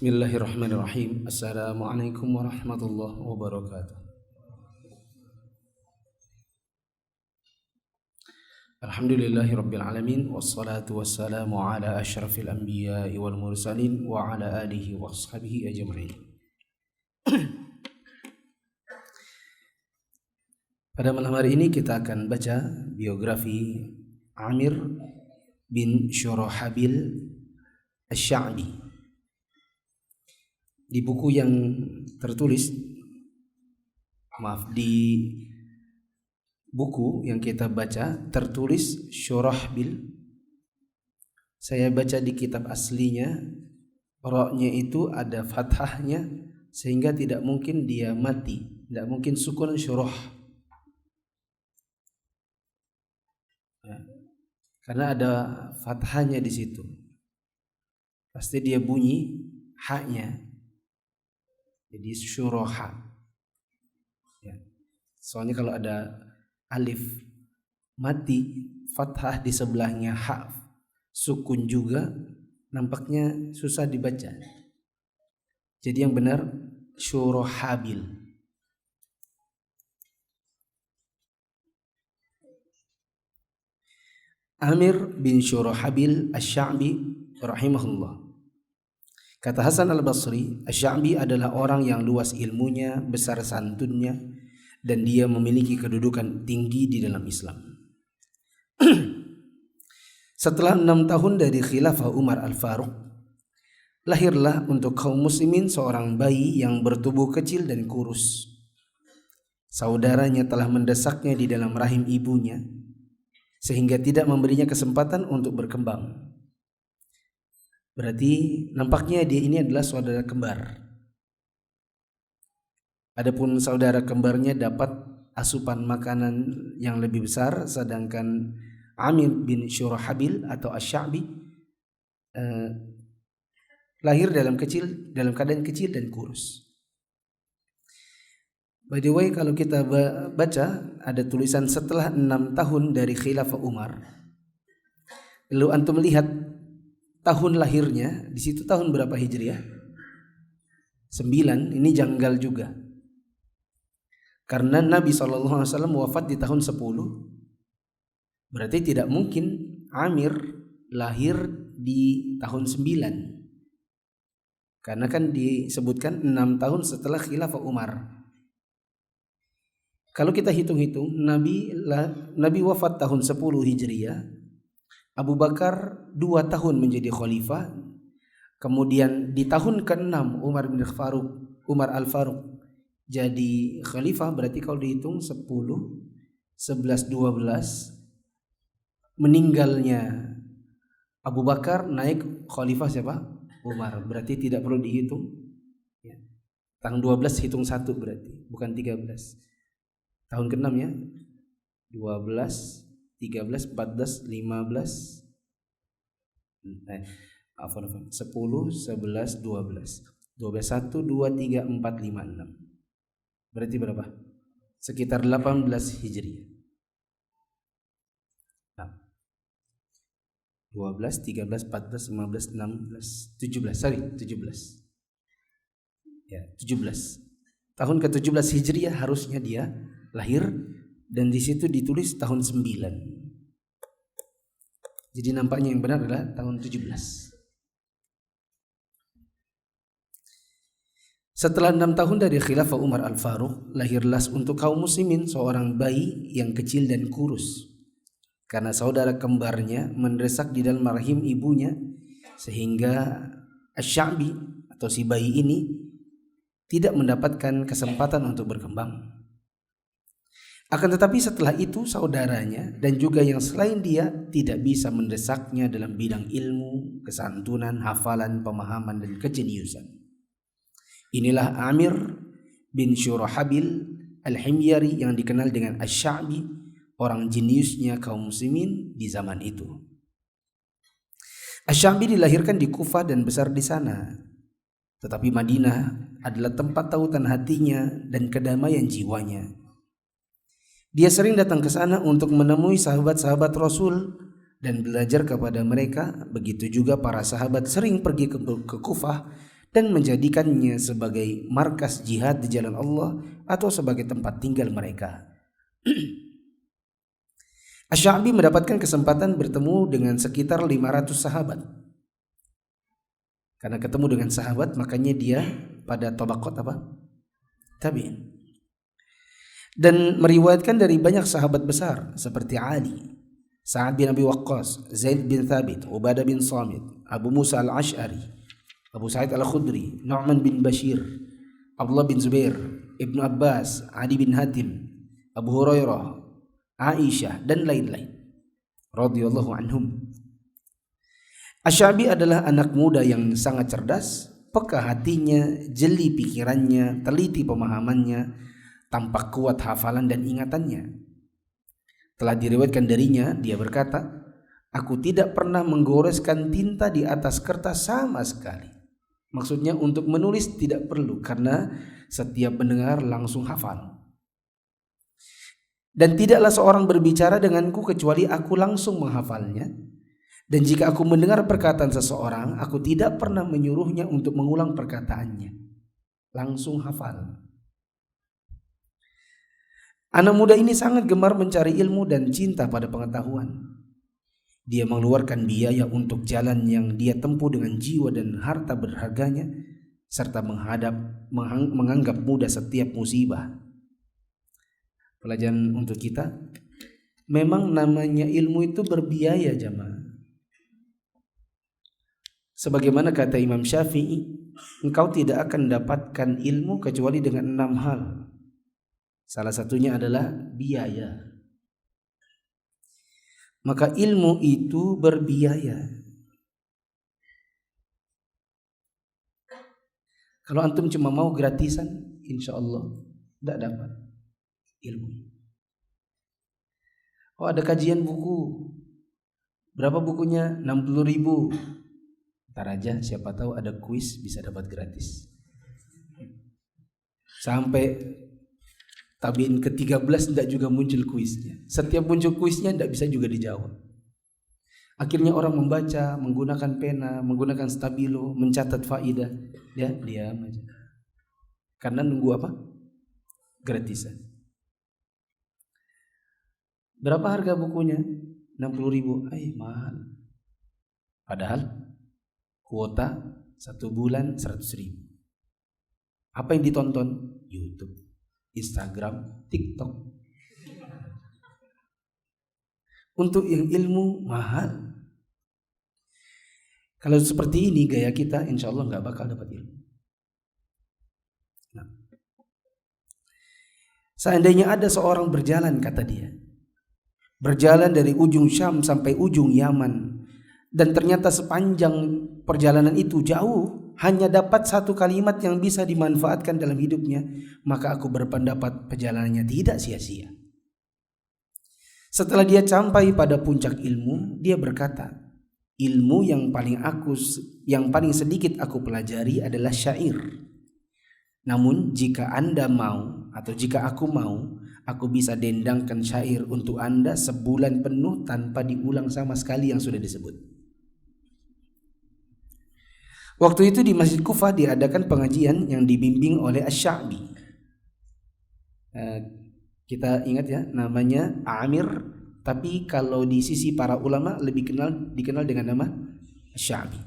Bismillahirrahmanirrahim. Assalamualaikum warahmatullahi wabarakatuh. Alhamdulillahi rabbil alamin. Wassalatu wassalamu ala ashrafil anbiya'i wal mursalin wa ala alihi wa ashabihi ajma'in. Pada malam hari ini kita akan baca biografi Amir bin Shurahabil Asy-Sya'bi. Di buku yang tertulis, di buku yang kita baca tertulis Shurahbil. Saya baca di kitab aslinya, ra-nya itu ada fathahnya sehingga tidak mungkin dia mati, tidak mungkin sukun syurah. Ya, karena ada fathahnya di situ. Pasti dia bunyi haknya. Jadi syuroha. Ya. Soalnya kalau ada alif mati, fathah di sebelahnya hak, sukun juga, nampaknya susah dibaca. Jadi yang benar syurohabil. Amir bin Shurahabil Asy-Sya'bi rahimahullah. Kata Hasan al-Basri, Asy-Sya'bi adalah orang yang luas ilmunya, besar santunnya, dan dia memiliki kedudukan tinggi di dalam Islam. Setelah 6 tahun dari khilafah Umar al-Faruq, lahirlah untuk kaum muslimin seorang bayi yang bertubuh kecil dan kurus. Saudaranya telah mendesaknya di dalam rahim ibunya, sehingga tidak memberinya kesempatan untuk berkembang. Berarti nampaknya dia ini adalah saudara kembar. Adapun saudara kembarnya dapat asupan makanan yang lebih besar, sedangkan Amir bin Shurahabil atau Asy-Sya'bi lahir dalam keadaan kecil dan kurus. By the way, kalau kita baca ada tulisan setelah 6 tahun dari khilafah Umar. Lalu antum lihat tahun lahirnya, di situ tahun berapa Hijriah? 9, ini janggal juga. Karena Nabi SAW wafat di tahun 10. Berarti tidak mungkin Amir lahir di tahun 9. Karena kan disebutkan 6 tahun setelah khilafah Umar. Kalau kita hitung-hitung, Nabi wafat tahun 10 Hijriah. Abu Bakar 2 tahun menjadi khalifah. Kemudian di tahun ke-6 Umar al-Faruq jadi khalifah. Berarti kalau dihitung 10, 11, 12, meninggalnya Abu Bakar, naik khalifah siapa? Umar. Berarti tidak perlu dihitung ya. Tahun 12 hitung 1 berarti, bukan 13. Tahun ke-6 ya, 12, 13, 14, 15, 10, 11, 12, 1, 2, 3, 4, 5, 6. Berarti berapa? Sekitar 18 Hijriah. 12, 13, 14, 15, 16, 17. Ya, 17. Tahun ke-17 Hijriah harusnya dia lahir, dan di situ ditulis tahun 9. Jadi nampaknya yang benar adalah tahun 17. Setelah 6 tahun dari khilafah Umar al-Faruq, lahirlah untuk kaum muslimin seorang bayi yang kecil dan kurus. Karena saudara kembarnya mendesak di dalam rahim ibunya, sehingga Asy-Sya'bi atau si bayi ini tidak mendapatkan kesempatan untuk berkembang. Akan tetapi setelah itu saudaranya dan juga yang selain dia tidak bisa mendesaknya dalam bidang ilmu, kesantunan, hafalan, pemahaman, dan kejeniusan. Inilah Amir bin Shurahabil Al-Himyari yang dikenal dengan Asy-Sya'bi, orang jeniusnya kaum muslimin di zaman itu. Asy-Sya'bi dilahirkan di Kufah dan besar di sana. Tetapi Madinah adalah tempat tautan hatinya dan kedamaian jiwanya. Dia sering datang ke sana untuk menemui sahabat-sahabat Rasul dan belajar kepada mereka. Begitu juga para sahabat sering pergi ke Kufah dan menjadikannya sebagai markas jihad di jalan Allah atau sebagai tempat tinggal mereka. Asy-Sya'bi mendapatkan kesempatan bertemu dengan sekitar 500 sahabat. Karena ketemu dengan sahabat, makanya dia pada tabaqat apa? Tabi'in. Dan meriwayatkan dari banyak sahabat besar seperti Ali, Sa'ad bin Abi Waqqas, Zaid bin Thabit, Ubadah bin Samit, Abu Musa al-Ash'ari, Abu Sa'id al-Khudri, Nu'man bin Bashir, Abdullah bin Zubair, Ibnu Abbas, Ali bin Hatim, Abu Hurairah, Aisyah, dan lain-lain radhiyallahu anhum. Asy-Sya'bi adalah anak muda yang sangat cerdas, peka hatinya, jeli pikirannya, teliti pemahamannya, tampak kuat hafalan dan ingatannya. Telah diriwayatkan darinya, dia berkata, "Aku tidak pernah menggoreskan tinta di atas kertas sama sekali." Maksudnya untuk menulis tidak perlu, karena setiap mendengar langsung hafal. Dan tidaklah seorang berbicara denganku kecuali aku langsung menghafalnya. Dan jika aku mendengar perkataan seseorang, aku tidak pernah menyuruhnya untuk mengulang perkataannya. Langsung hafal. Anak muda ini sangat gemar mencari ilmu dan cinta pada pengetahuan. Dia mengeluarkan biaya untuk jalan yang dia tempuh dengan jiwa dan harta berharganya, serta menganggap mudah setiap musibah. Pelajaran untuk kita, memang namanya ilmu itu berbiaya jamaah. Sebagaimana kata Imam Syafi'i, engkau tidak akan dapatkan ilmu kecuali dengan 6 hal. Salah satunya adalah biaya. Maka ilmu itu berbiaya. Kalau antum cuma mau gratisan, insya Allah tidak dapat ilmu. Oh, ada kajian buku. Berapa bukunya? 60.000. Ntar aja, siapa tahu ada kuis bisa dapat gratis. Sampai tabiin ke-13 tidak juga muncul kuisnya. Setiap muncul kuisnya tidak bisa juga dijawab. Akhirnya orang membaca menggunakan pena, menggunakan stabilo, mencatat faidah. Ya, diam aja. Karena nunggu apa? Gratisan. Berapa harga bukunya? 60.000. Mahal. Padahal kuota 1 bulan 100.000. Apa yang ditonton? YouTube, Instagram, TikTok. Untuk yang ilmu mahal. Kalau seperti ini gaya kita, insya Allah nggak bakal dapat ilmu. Nah, seandainya ada seorang berjalan, kata dia, berjalan dari ujung Syam sampai ujung Yaman, dan ternyata sepanjang perjalanan itu jauh hanya dapat 1 kalimat yang bisa dimanfaatkan dalam hidupnya, maka aku berpendapat perjalanannya tidak sia-sia. Setelah dia sampai pada puncak ilmu, dia berkata, ilmu yang paling sedikit aku pelajari adalah syair. Namun jika Anda mau, atau jika aku mau, aku bisa dendangkan syair untuk Anda sebulan penuh tanpa diulang sama sekali yang sudah disebut. Waktu itu di Masjid Kufah diadakan pengajian yang dibimbing oleh Asy-Sya'bi. Kita ingat ya, namanya Amir, tapi kalau di sisi para ulama lebih dikenal dengan nama Asy-Sya'bi.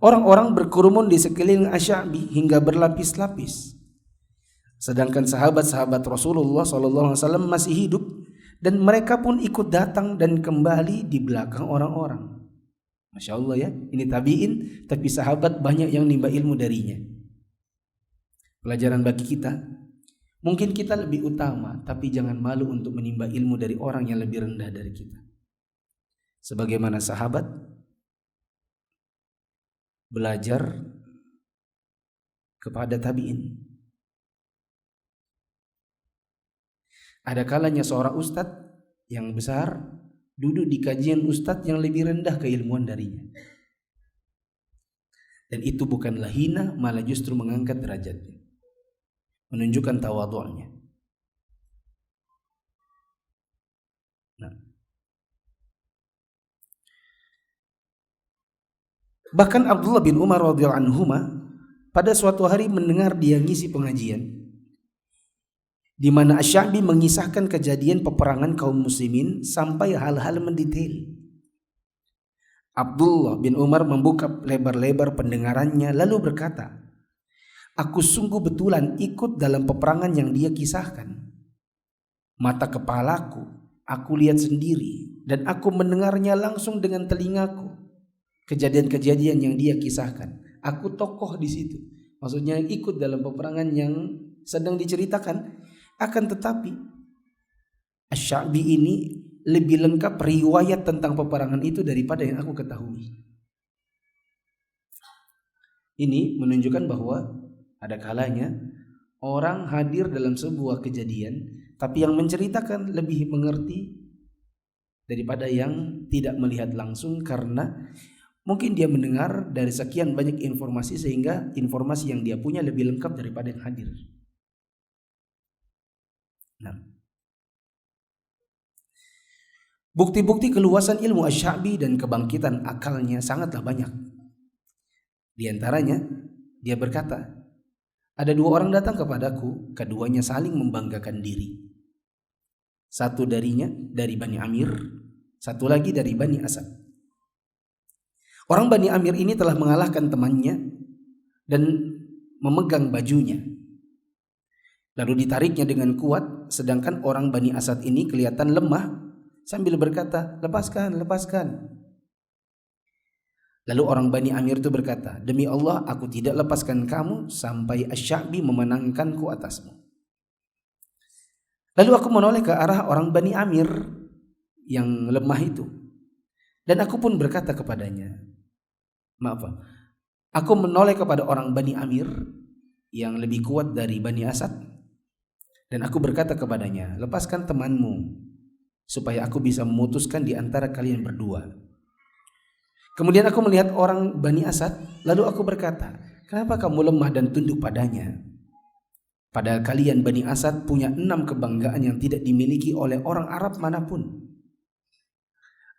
Orang-orang berkerumun di sekeliling Asy-Sya'bi hingga berlapis-lapis. Sedangkan sahabat-sahabat Rasulullah SAW masih hidup, dan mereka pun ikut datang dan kembali di belakang orang-orang. Masya Allah ya, ini tabi'in tapi sahabat banyak yang nimba ilmu darinya. Pelajaran bagi kita, mungkin kita lebih utama, tapi jangan malu untuk menimba ilmu dari orang yang lebih rendah dari kita. Sebagaimana sahabat belajar kepada tabi'in. Ada kalanya seorang ustadz yang besar duduk di kajian ustadz yang lebih rendah keilmuan darinya. Dan itu bukanlah hina, malah justru mengangkat derajatnya, menunjukkan tawadhu'nya. Nah, Bahkan Abdullah bin Umar radhiyallahu anhuma pada suatu hari mendengar dia ngisi pengajian di mana Asy-Sya'bi mengisahkan kejadian peperangan kaum muslimin sampai hal-hal mendetail. Abdullah bin Umar membuka lebar-lebar pendengarannya lalu berkata, "Aku sungguh betulan ikut dalam peperangan yang dia kisahkan. Mata kepalaku, aku lihat sendiri dan aku mendengarnya langsung dengan telingaku. Kejadian-kejadian yang dia kisahkan. Aku tokoh di situ." Maksudnya ikut dalam peperangan yang sedang diceritakan. Akan tetapi Asy-Sya'bi ini lebih lengkap riwayat tentang peperangan itu daripada yang aku ketahui. Ini menunjukkan bahwa ada kalanya orang hadir dalam sebuah kejadian, tapi yang menceritakan lebih mengerti daripada yang tidak melihat langsung, karena mungkin dia mendengar dari sekian banyak informasi sehingga informasi yang dia punya lebih lengkap daripada yang hadir. Nah, bukti-bukti keluasan ilmu Asy-Sya'bi dan kebangkitan akalnya sangatlah banyak. Di antaranya, dia berkata, "Ada dua orang datang kepadaku, keduanya saling membanggakan diri. Satu darinya dari Bani Amir, satu lagi dari Bani Asad. Orang Bani Amir ini telah mengalahkan temannya dan memegang bajunya. Lalu ditariknya dengan kuat, sedangkan orang Bani Asad ini kelihatan lemah sambil berkata, 'Lepaskan, lepaskan.' Lalu orang Bani Amir itu berkata, 'Demi Allah, aku tidak lepaskan kamu sampai Asy-Sya'bi memenangkanku atasmu.' Lalu aku menoleh ke arah orang Bani Amir yang lemah itu, dan aku pun berkata kepadanya, aku menoleh kepada orang Bani Amir yang lebih kuat dari Bani Asad, dan aku berkata kepadanya, 'Lepaskan temanmu supaya aku bisa memutuskan di antara kalian berdua.' Kemudian aku melihat orang Bani Asad, lalu aku berkata, 'Kenapa kamu lemah dan tunduk padanya? Padahal kalian Bani Asad punya 6 kebanggaan yang tidak dimiliki oleh orang Arab manapun.'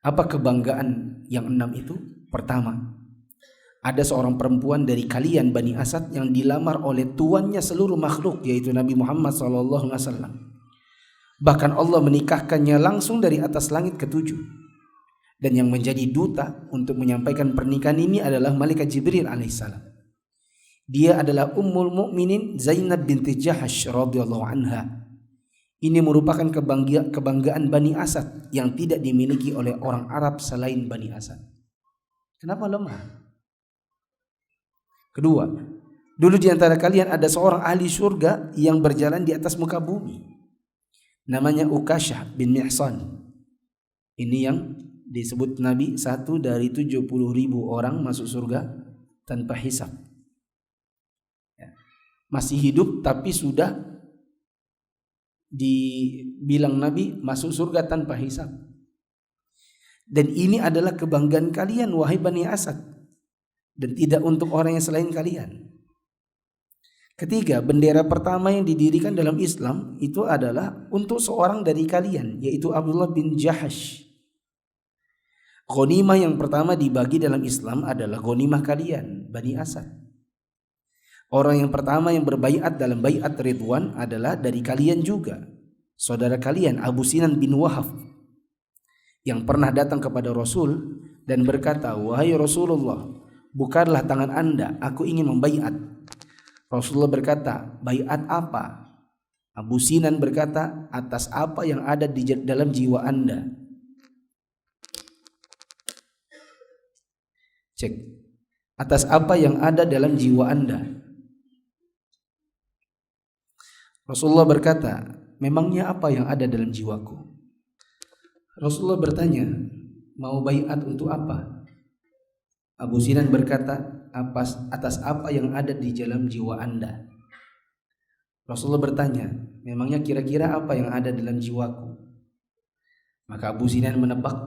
Apa kebanggaan yang 6 itu? Pertama, ada seorang perempuan dari kalian Bani Asad yang dilamar oleh tuannya seluruh makhluk, yaitu Nabi Muhammad SAW. Bahkan Allah menikahkannya langsung dari atas langit ke-7. Dan yang menjadi duta untuk menyampaikan pernikahan ini adalah Malaikat Jibril alaihissalam. Dia adalah Ummul Mukminin Zainab binti Jahash radhiyallahu anha. Ini merupakan kebanggaan Bani Asad yang tidak dimiliki oleh orang Arab selain Bani Asad. Kenapa lemah? Kedua, dulu di antara kalian ada seorang ahli surga yang berjalan di atas muka bumi. Namanya Ukasyah bin Mihsan. Ini yang disebut Nabi 1 dari 70.000 orang masuk surga tanpa hisab. Masih hidup tapi sudah dibilang Nabi masuk surga tanpa hisab. Dan ini adalah kebanggaan kalian wahai Bani Asad, dan tidak untuk orang yang selain kalian. Ketiga, bendera pertama yang didirikan dalam Islam itu adalah untuk seorang dari kalian, yaitu Abdullah bin Jahash. Ghanimah yang pertama dibagi dalam Islam adalah ghanimah kalian, Bani Asad. Orang yang pertama yang berbaiat dalam baiat Ridwan adalah dari kalian juga, saudara kalian Abu Sinan bin Wahab, yang pernah datang kepada Rasul dan berkata, "Wahai Rasulullah, bukalah tangan Anda, aku ingin membaiat." Rasulullah berkata, "Baiat apa?" Abu Sinan berkata, "Atas apa yang ada di dalam jiwa Anda." Cek. Atas apa yang ada dalam jiwa Anda? Rasulullah berkata, "Memangnya apa yang ada dalam jiwaku?" Rasulullah bertanya, "Mau baiat untuk apa?" Abu Sinan berkata, "Atas apa yang ada di dalam jiwa Anda?" Rasulullah bertanya, "Memangnya kira-kira apa yang ada dalam jiwaku?" Maka Abu Sinan menebak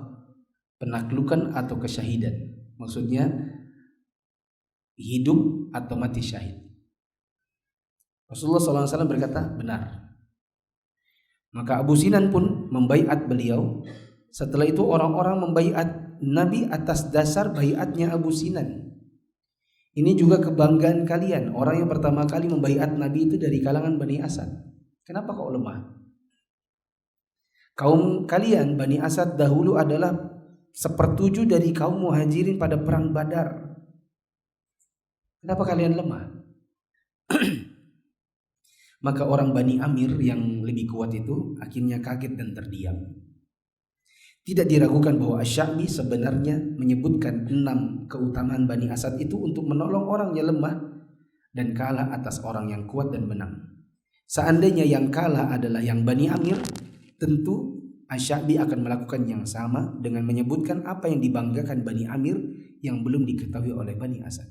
penaklukan atau kesyahidan. Maksudnya hidup atau mati syahid. Rasulullah SAW berkata, "Benar." Maka Abu Sinan pun membaiat beliau. Setelah itu orang-orang membaiat Nabi atas dasar baiatnya Abu Sinan. Ini juga kebanggaan kalian. Orang yang pertama kali membaiat Nabi itu dari kalangan Bani Asad. Kenapa kau lemah? Kaum kalian Bani Asad dahulu adalah 1/7 dari kaum Muhajirin pada perang Badar. Kenapa kalian lemah? Maka orang Bani Amir yang lebih kuat itu akhirnya kaget dan terdiam. Tidak diragukan bahwa Asy-Sya'bi sebenarnya menyebutkan 6 keutamaan Bani Asad itu untuk menolong orang yang lemah dan kalah atas orang yang kuat dan menang. Seandainya yang kalah adalah yang Bani Amir, tentu Asy-Sya'bi akan melakukan yang sama dengan menyebutkan apa yang dibanggakan Bani Amir yang belum diketahui oleh Bani Asad.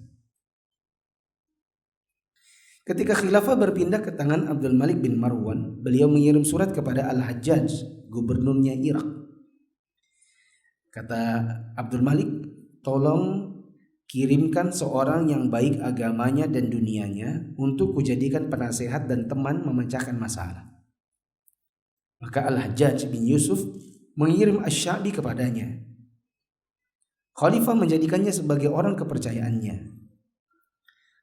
Ketika khilafah berpindah ke tangan Abdul Malik bin Marwan, beliau mengirim surat kepada Al-Hajjaj, gubernurnya Irak. Kata Abdul Malik, tolong kirimkan seorang yang baik agamanya dan dunianya untuk kujadikan penasehat dan teman memecahkan masalah. Maka Al-Hajjaj bin Yusuf mengirim Asy-Sya'bi kepadanya. Khalifah menjadikannya sebagai orang kepercayaannya.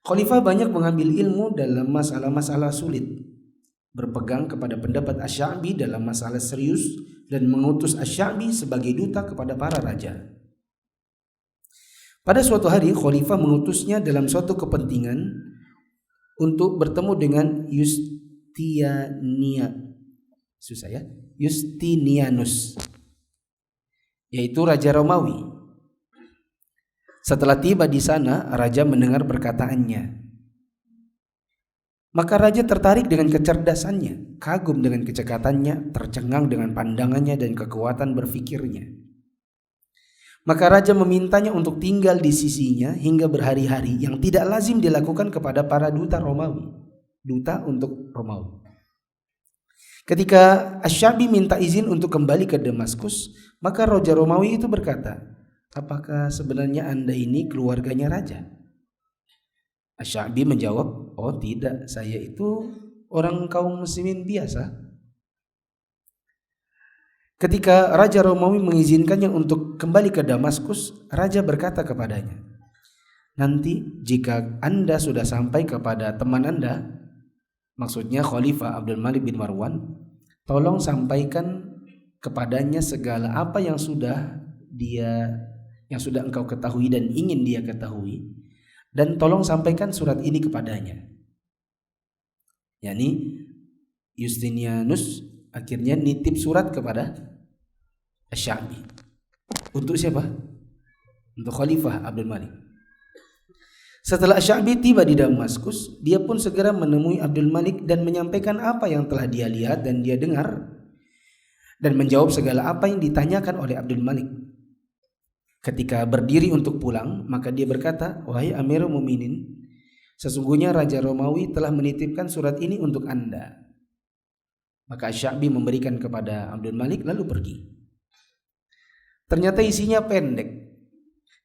Khalifah banyak mengambil ilmu dalam masalah-masalah sulit, berpegang kepada pendapat Asy-Sya'bi dalam masalah serius, dan mengutus Asy-Sya'bi sebagai duta kepada para raja. Pada suatu hari Khalifah mengutusnya dalam suatu kepentingan untuk bertemu dengan Justinianus, yaitu Raja Romawi. Setelah tiba di sana, raja mendengar perkataannya. Maka raja tertarik dengan kecerdasannya, kagum dengan kecekatannya, tercengang dengan pandangannya dan kekuatan berfikirnya. Maka raja memintanya untuk tinggal di sisinya hingga berhari-hari, yang tidak lazim dilakukan kepada para duta Romawi. Duta untuk Romawi. Ketika Asy-Sya'bi minta izin untuk kembali ke Damaskus, maka Raja Romawi itu berkata, apakah sebenarnya Anda ini keluarganya raja? Asy-Sya'bi menjawab, oh tidak, saya itu orang kaum muslimin biasa. Ketika Raja Romawi mengizinkannya untuk kembali ke Damaskus, raja berkata kepadanya, nanti jika Anda sudah sampai kepada teman Anda, maksudnya Khalifah Abdul Malik bin Marwan, tolong sampaikan kepadanya segala apa yang sudah engkau ketahui dan ingin dia ketahui, dan tolong sampaikan surat ini kepadanya. Yani Justinianus akhirnya nitip surat kepada Asy-Sya'bi. Untuk siapa? Untuk Khalifah Abdul Malik. Setelah Asy-Sya'bi tiba di Damaskus, dia pun segera menemui Abdul Malik dan menyampaikan apa yang telah dia lihat dan dia dengar, dan menjawab segala apa yang ditanyakan oleh Abdul Malik. Ketika berdiri untuk pulang, maka dia berkata, wahai Amirul Mukminin, sesungguhnya Raja Romawi telah menitipkan surat ini untuk Anda. Maka Asy-Sya'bi memberikan kepada Abdul Malik lalu pergi. Ternyata isinya pendek.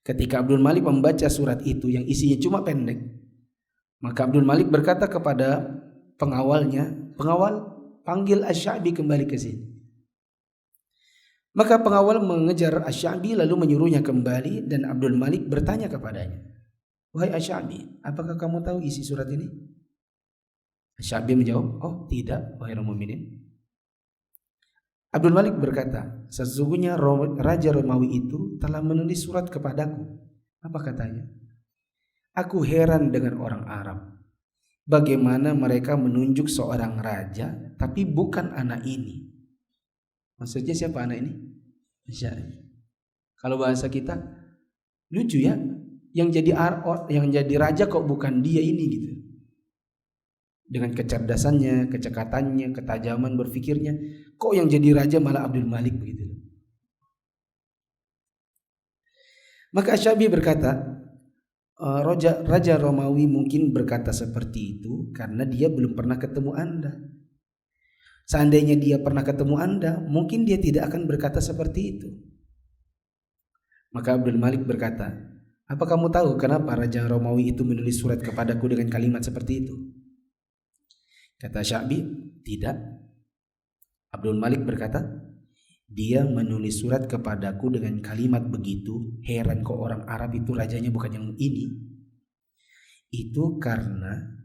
Ketika Abdul Malik membaca surat itu yang isinya cuma pendek, maka Abdul Malik berkata kepada pengawalnya, pengawal, panggil Asy-Sya'bi kembali ke sini. Maka pengawal mengejar Asy-Sya'bi lalu menyuruhnya kembali, dan Abdul Malik bertanya kepadanya, wahai Asy-Sya'bi, apakah kamu tahu isi surat ini? Asy-Sya'bi menjawab, oh tidak, wahai Mukminin. Abdul Malik berkata, sesungguhnya Raja Romawi itu telah menulis surat kepadaku. Apa katanya? Aku heran dengan orang Arab. Bagaimana mereka menunjuk seorang raja tapi bukan anak ini. Maksudnya siapa anak ini? Kalau bahasa kita lucu ya, yang jadi raja kok bukan dia ini gitu. Dengan kecerdasannya, kecekatannya, ketajaman berfikirnya, kok yang jadi raja malah Abdul Malik begitu. Maka Asy-Sya'bi berkata, Raja Romawi mungkin berkata seperti itu karena dia belum pernah ketemu Anda. Seandainya dia pernah ketemu Anda, mungkin dia tidak akan berkata seperti itu. Maka Abdul Malik berkata, apa kamu tahu kenapa Raja Romawi itu menulis surat kepadaku dengan kalimat seperti itu? Kata Asy-Sya'bi, tidak. Abdul Malik berkata, dia menulis surat kepadaku dengan kalimat begitu, heran kok orang Arab itu rajanya bukan yang ini. itu karena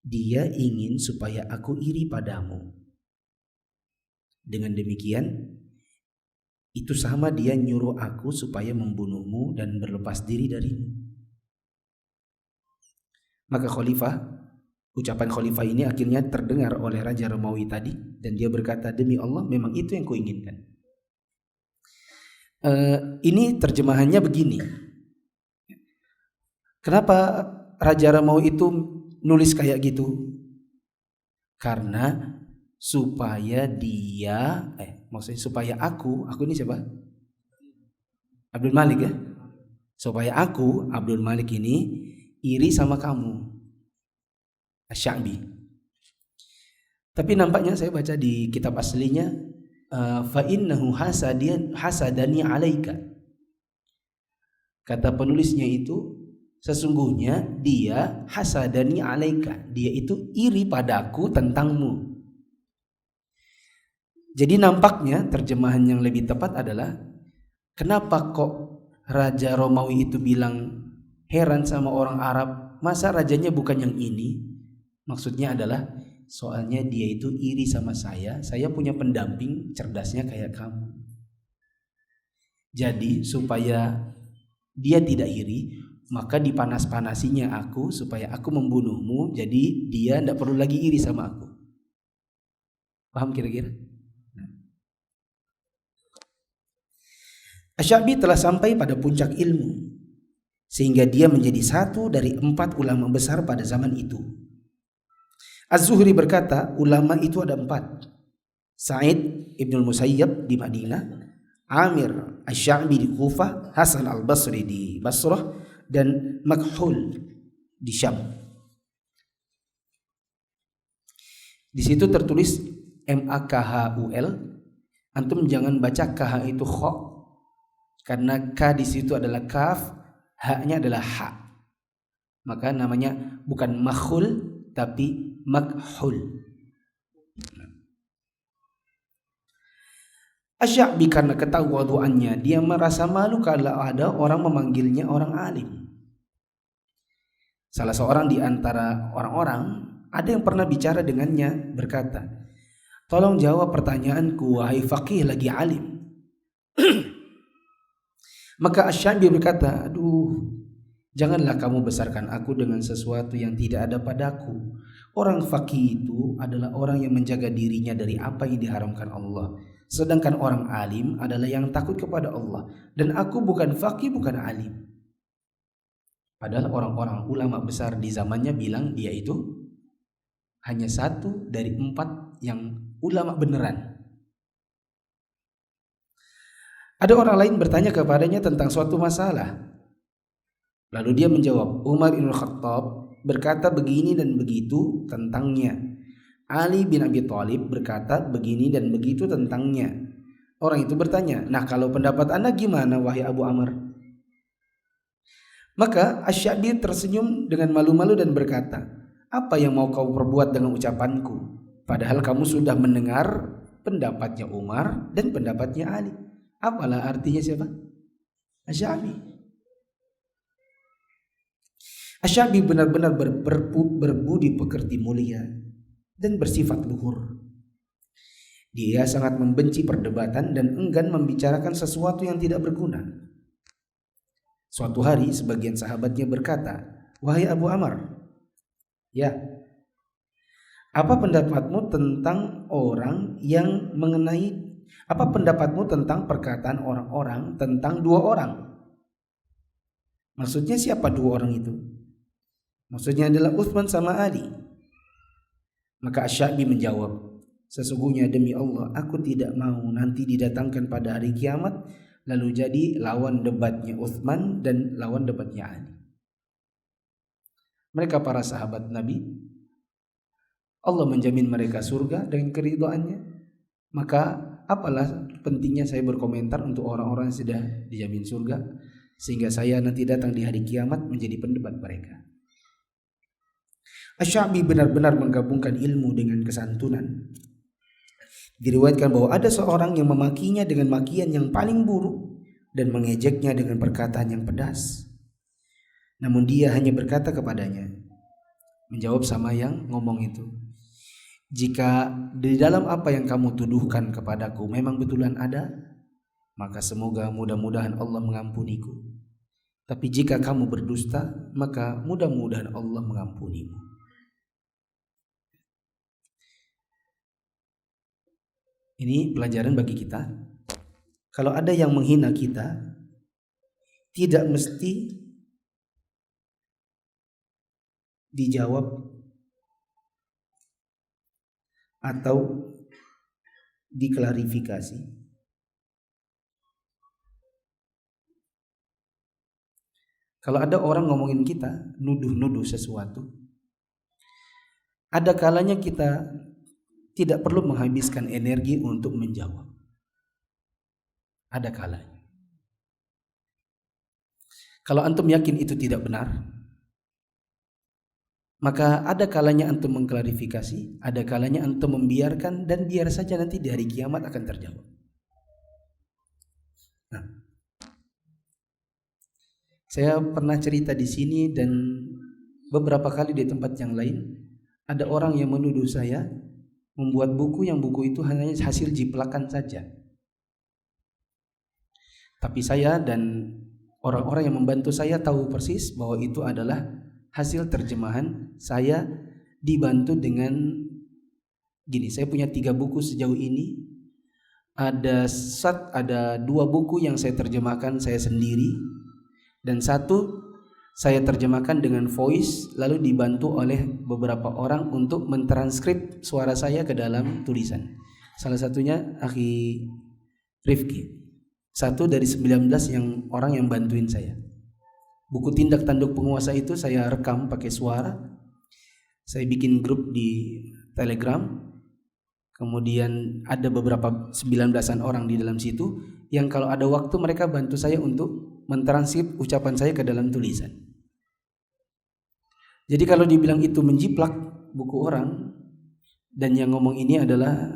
dia ingin supaya aku iri padamu. Dengan demikian, itu sama dia nyuruh aku supaya membunuhmu dan berlepas diri darimu. Maka ucapan khalifah ini akhirnya terdengar oleh Raja Romawi tadi, dan dia berkata, demi Allah memang itu yang kuinginkan. Ini terjemahannya begini. Kenapa Raja Romawi itu nulis kayak gitu? Karena supaya supaya aku ini siapa? Abdul Malik ya. Supaya aku, Abdul Malik ini iri sama kamu, Asy-Sya'bi. Tapi nampaknya saya baca di kitab aslinya, fa innahu hasadani alaika. Kata penulisnya itu, sesungguhnya dia hasadani alaika, dia itu iri padaku tentangmu. Jadi nampaknya terjemahan yang lebih tepat adalah, kenapa kok Raja Romawi itu bilang heran sama orang Arab, masa rajanya bukan yang ini? Maksudnya adalah, soalnya dia itu iri sama saya punya pendamping cerdasnya kayak kamu. Jadi supaya dia tidak iri, maka dipanas-panasinya aku supaya aku membunuhmu, jadi dia tidak perlu lagi iri sama aku. Paham kira-kira? Asy-Sya'bi telah sampai pada puncak ilmu, sehingga dia menjadi satu dari 4 ulama besar pada zaman itu. Az-Zuhri berkata, ulama itu ada 4. Sa'id Ibnul Musayyab di Madinah, Amir Asy-Sya'bi di Kufah, Hasan Al-Basri di Basrah, dan Makhul di Syam. Di situ tertulis MAKHUL. Antum jangan baca KH itu kha, karena K di situ adalah kaf, H-nya adalah ha. Maka namanya bukan makhul tapi makhul. Asy-Sya'bi karena ketawaduannya, dia merasa malu kalau ada orang memanggilnya orang alim. Salah seorang di antara orang-orang ada yang pernah bicara dengannya, berkata, tolong jawab pertanyaanku wahai faqih lagi alim. Maka Asy-Sya'bi berkata, aduh, janganlah kamu besarkan aku dengan sesuatu yang tidak ada padaku. Orang faqih itu adalah orang yang menjaga dirinya dari apa yang diharamkan Allah. Sedangkan orang alim adalah yang takut kepada Allah. Dan aku bukan faqih, bukan alim. Padahal orang-orang ulama besar di zamannya bilang dia itu hanya 1 dari 4 yang ulama beneran. Ada orang lain bertanya kepadanya tentang suatu masalah. Lalu dia menjawab, Umar bin Khattab berkata begini dan begitu tentangnya. Ali bin Abi Thalib berkata begini dan begitu tentangnya. Orang itu bertanya, nah kalau pendapat Anda gimana wahai Abu Amr? Maka Asy-Sya'bi tersenyum dengan malu-malu dan berkata, apa yang mau kau perbuat dengan ucapanku? Padahal kamu sudah mendengar pendapatnya Umar dan pendapatnya Ali. Apalah artinya siapa? Asy-Sya'bi. Asy-Sya'bi benar-benar berbudi pekerti mulia dan bersifat luhur. Dia sangat membenci perdebatan dan enggan membicarakan sesuatu yang tidak berguna. Suatu hari sebagian sahabatnya berkata, wahai Abu Amr, ya, apa pendapatmu tentang perkataan orang-orang tentang 2 orang? Maksudnya siapa 2 orang itu? Maksudnya adalah Utsman sama Ali. Maka Asy-Sya'bi menjawab, sesungguhnya demi Allah aku tidak mau nanti didatangkan pada hari kiamat lalu jadi lawan debatnya Utsman dan lawan debatnya Ali. Mereka para sahabat Nabi, Allah menjamin mereka surga dengan keridhaannya. Maka apalah pentingnya saya berkomentar untuk orang-orang yang sudah dijamin surga, sehingga saya nanti datang di hari kiamat menjadi pendebat mereka. Asy-Sya'bi benar-benar menggabungkan ilmu dengan kesantunan. Diriwayatkan bahwa ada seorang yang memakinya dengan makian yang paling buruk dan mengejeknya dengan perkataan yang pedas. Namun dia hanya berkata kepadanya, menjawab sama yang ngomong itu, jika di dalam apa yang kamu tuduhkan kepadaku memang betulan ada, maka semoga mudah-mudahan Allah mengampuniku. Tapi jika kamu berdusta, maka mudah-mudahan Allah mengampunimu. Ini pelajaran bagi kita. Kalau ada yang menghina kita, tidak mesti dijawab atau diklarifikasi. Kalau ada orang ngomongin kita, nuduh-nuduh sesuatu, ada kalanya kita tidak perlu menghabiskan energi untuk menjawab. Ada kalanya. Kalau antum yakin itu tidak benar, maka ada kalanya antum mengklarifikasi, ada kalanya antum membiarkan, dan biar saja nanti di hari kiamat akan terjawab. Nah, saya pernah cerita di sini dan beberapa kali di tempat yang lain, ada orang yang menuduh saya membuat buku yang buku itu hanya hasil jiplakan saja. Tapi saya dan orang-orang yang membantu saya tahu persis bahwa itu adalah hasil terjemahan. Saya dibantu dengan gini, saya punya 3 buku sejauh ini. Ada 2 buku yang saya terjemahkan saya sendiri, dan 1 saya terjemahkan dengan voice, lalu dibantu oleh beberapa orang untuk mentranskrip suara saya ke dalam tulisan. Salah satunya Akhi Rifki, 1 dari 19 yang orang yang bantuin saya. Buku Tindak Tanduk Penguasa itu saya rekam pakai suara. Saya bikin grup di Telegram. Kemudian ada beberapa 19-an orang di dalam situ yang kalau ada waktu mereka bantu saya untuk mentranskrip ucapan saya ke dalam tulisan. Jadi kalau dibilang itu menjiplak buku orang, dan yang ngomong ini adalah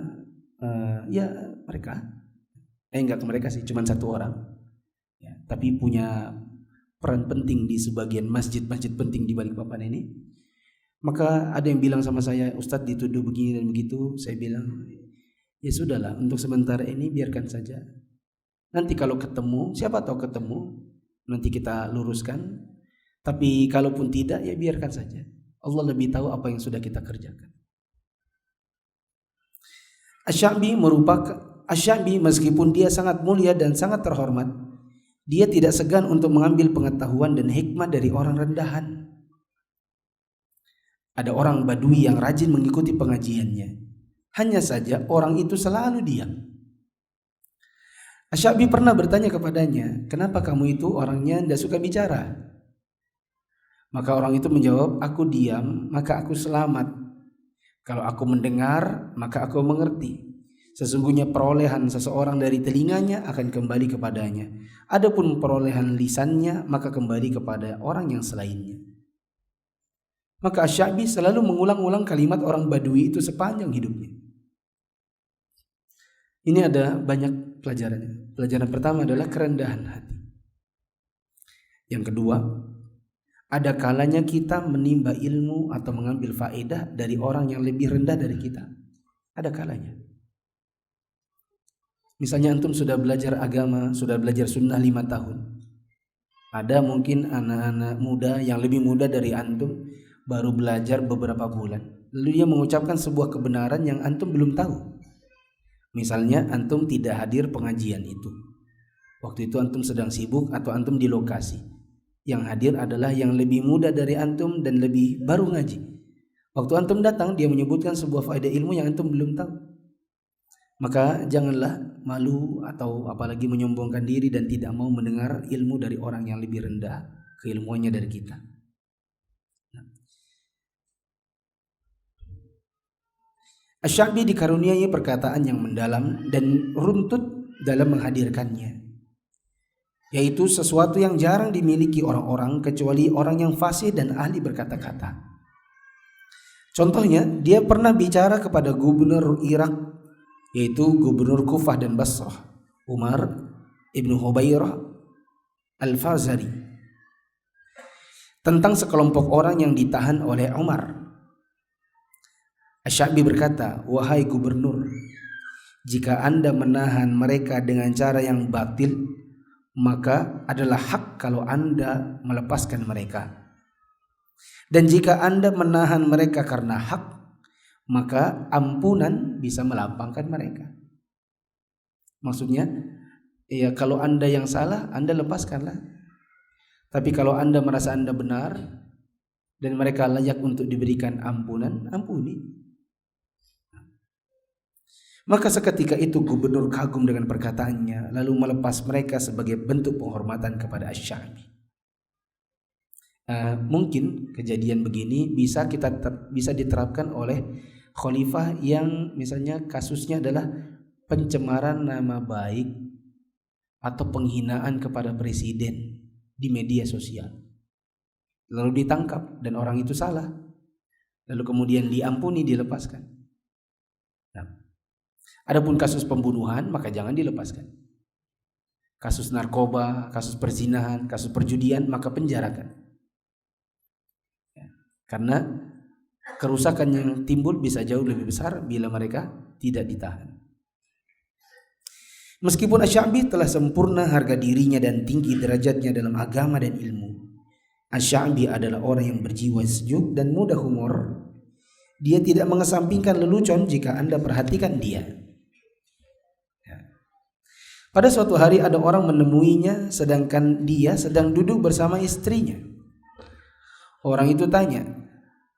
ya mereka, enggak mereka sih, cuma 1 orang, ya, tapi punya peran penting di sebagian masjid-masjid penting di Balikpapan ini. Maka ada yang bilang sama saya, Ustadz dituduh begini dan begitu. Saya bilang, ya sudahlah, untuk sementara ini biarkan saja. Nanti kalau ketemu, siapa tahu ketemu, nanti kita luruskan. Tapi kalaupun tidak, ya biarkan saja. Allah lebih tahu apa yang sudah kita kerjakan. Asy-Sya'bi meskipun dia sangat mulia dan sangat terhormat, dia tidak segan untuk mengambil pengetahuan dan hikmah dari orang rendahan. Ada orang Badui yang rajin mengikuti pengajiannya. Hanya saja orang itu selalu diam. Asy-Sya'bi pernah bertanya kepadanya, kenapa kamu itu orangnya tidak suka bicara? Maka orang itu menjawab, aku diam maka aku selamat. Kalau aku mendengar maka aku mengerti. Sesungguhnya perolehan seseorang dari telinganya akan kembali kepadanya. Adapun perolehan lisannya maka kembali kepada orang yang selainnya. Maka Asy-Sya'bi selalu mengulang-ulang kalimat orang Badui itu sepanjang hidupnya. Ini ada banyak pelajarannya. Pelajaran pertama adalah kerendahan hati. Yang kedua, ada kalanya kita menimba ilmu atau mengambil faedah dari orang yang lebih rendah dari kita. Ada kalanya. Misalnya antum sudah belajar agama, sudah belajar sunnah 5 tahun. Ada mungkin anak-anak muda yang lebih muda dari antum, baru belajar beberapa bulan. Lalu dia mengucapkan sebuah kebenaran yang antum belum tahu. Misalnya antum tidak hadir pengajian itu. Waktu itu antum sedang sibuk atau antum di lokasi. Yang hadir adalah yang lebih muda dari antum dan lebih baru ngaji. Waktu antum datang, dia menyebutkan sebuah faedah ilmu yang antum belum tahu. Maka janganlah malu atau apalagi menyombongkan diri dan tidak mau mendengar ilmu dari orang yang lebih rendah keilmuannya dari kita. Asy-Sya'bi dikaruniai perkataan yang mendalam dan runtut dalam menghadirkannya, yaitu sesuatu yang jarang dimiliki orang-orang kecuali orang yang fasih dan ahli berkata-kata. Contohnya, dia pernah bicara kepada gubernur Irak, yaitu gubernur Kufah dan Basrah, Umar ibn Hubairah al-Fazari. tentang sekelompok orang yang ditahan oleh Umar. Asy-Sya'bi berkata, "Wahai gubernur, jika Anda menahan mereka dengan cara yang batil, maka adalah hak kalau Anda melepaskan mereka. Dan jika Anda menahan mereka karena hak, maka ampunan bisa melapangkan mereka." Maksudnya, ya kalau Anda yang salah, Anda lepaskanlah. Tapi kalau Anda merasa Anda benar dan mereka layak untuk diberikan ampunan, ampuni. Maka seketika itu gubernur kagum dengan perkataannya, lalu melepas mereka sebagai bentuk penghormatan kepada Asy-Sya'bi. Mungkin kejadian begini bisa diterapkan oleh khalifah yang misalnya kasusnya adalah pencemaran nama baik atau penghinaan kepada presiden di media sosial. Lalu ditangkap dan orang itu salah, lalu kemudian diampuni, dilepaskan. Nah, adapun kasus pembunuhan maka jangan dilepaskan. Kasus narkoba, kasus perzinahan, kasus perjudian maka penjarakan. Karena kerusakan yang timbul bisa jauh lebih besar bila mereka tidak ditahan. Meskipun Asy-Sya'bi telah sempurna harga dirinya dan tinggi derajatnya dalam agama dan ilmu, Asy-Sya'bi adalah orang yang berjiwa sejuk dan mudah humor. Dia tidak mengesampingkan lelucon jika Anda perhatikan dia. Pada suatu hari ada orang menemuinya sedangkan dia sedang duduk bersama istrinya. Orang itu tanya,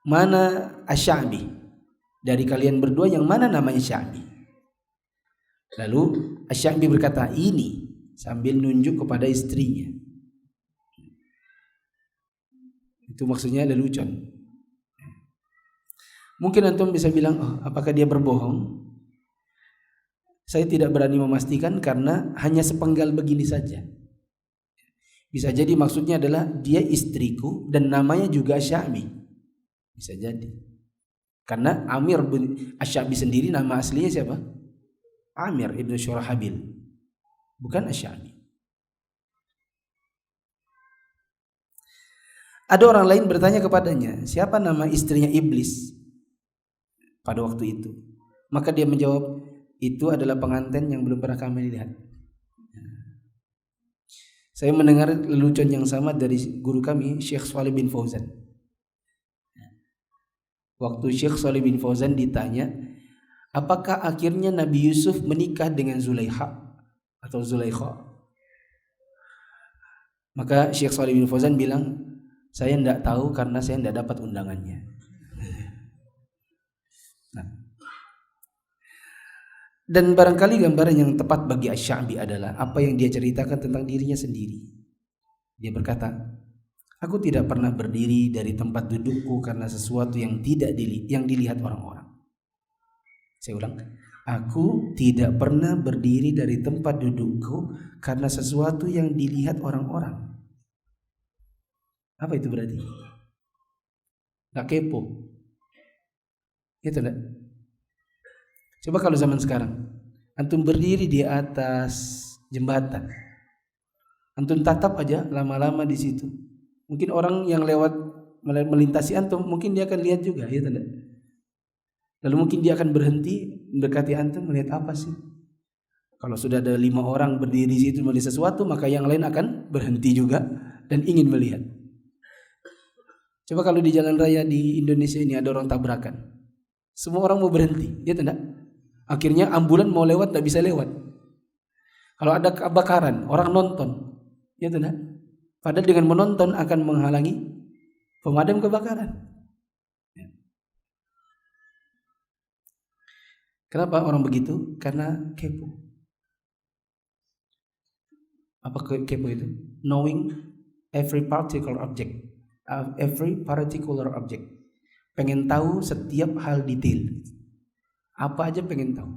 "Mana Asy-Sya'bi? Dari kalian berdua yang mana namanya Sya'bi?" Lalu Asy-Sya'bi berkata, "Ini," sambil nunjuk kepada istrinya. Itu maksudnya lelucon. Mungkin antum bisa bilang, "Oh, apakah dia berbohong?" Saya tidak berani memastikan karena hanya sepenggal begini saja. Bisa jadi maksudnya adalah dia istriku dan namanya juga Asy-Sya'bi. Bisa jadi. Karena Amir bin Asy-Sya'bi sendiri nama aslinya siapa? Amir ibn Syurahabil. Bukan Asy-Sya'bi. Ada orang lain bertanya kepadanya, "Siapa nama istrinya iblis pada waktu itu?" Maka dia menjawab, "Itu adalah pengantin yang belum pernah kami lihat." Saya mendengar lelucon yang sama dari guru kami, Syekh Shalih bin Fauzan. Waktu Syekh Shalih bin Fauzan ditanya, apakah akhirnya Nabi Yusuf menikah dengan Zulaikha atau Zulaikha? Maka Syekh Shalih bin Fauzan bilang, "Saya tidak tahu karena saya tidak dapat undangannya." Nah. Dan barangkali gambaran yang tepat bagi Asy-Sya'bi adalah apa yang dia ceritakan tentang dirinya sendiri. Dia berkata, "Aku tidak pernah berdiri dari tempat dudukku karena sesuatu yang dilihat orang-orang." Saya ulang, "Aku tidak pernah berdiri dari tempat dudukku karena sesuatu yang dilihat orang-orang." Apa itu berarti? Gak kepo. Gitu enggak? Coba kalau zaman sekarang, antum berdiri di atas jembatan, antum tatap aja lama-lama di situ. Mungkin orang yang lewat melintasi antum, mungkin dia akan lihat juga, ya tidak? Lalu mungkin dia akan berhenti mendekati antum, melihat apa sih? Kalau sudah ada 5 orang berdiri di situ melihat sesuatu, maka yang lain akan berhenti juga dan ingin melihat. Coba kalau di jalan raya di Indonesia ini ada orang tabrakan, semua orang mau berhenti, ya tidak? Akhirnya ambulan mau lewat tak bisa lewat. Kalau ada kebakaran, orang nonton, ya tidak? Padahal dengan menonton akan menghalangi pemadam kebakaran. Kenapa orang begitu? Karena kepo. Apa kepo itu? Knowing every particular object. Pengen tahu setiap hal detail. Apa aja pengen tahu.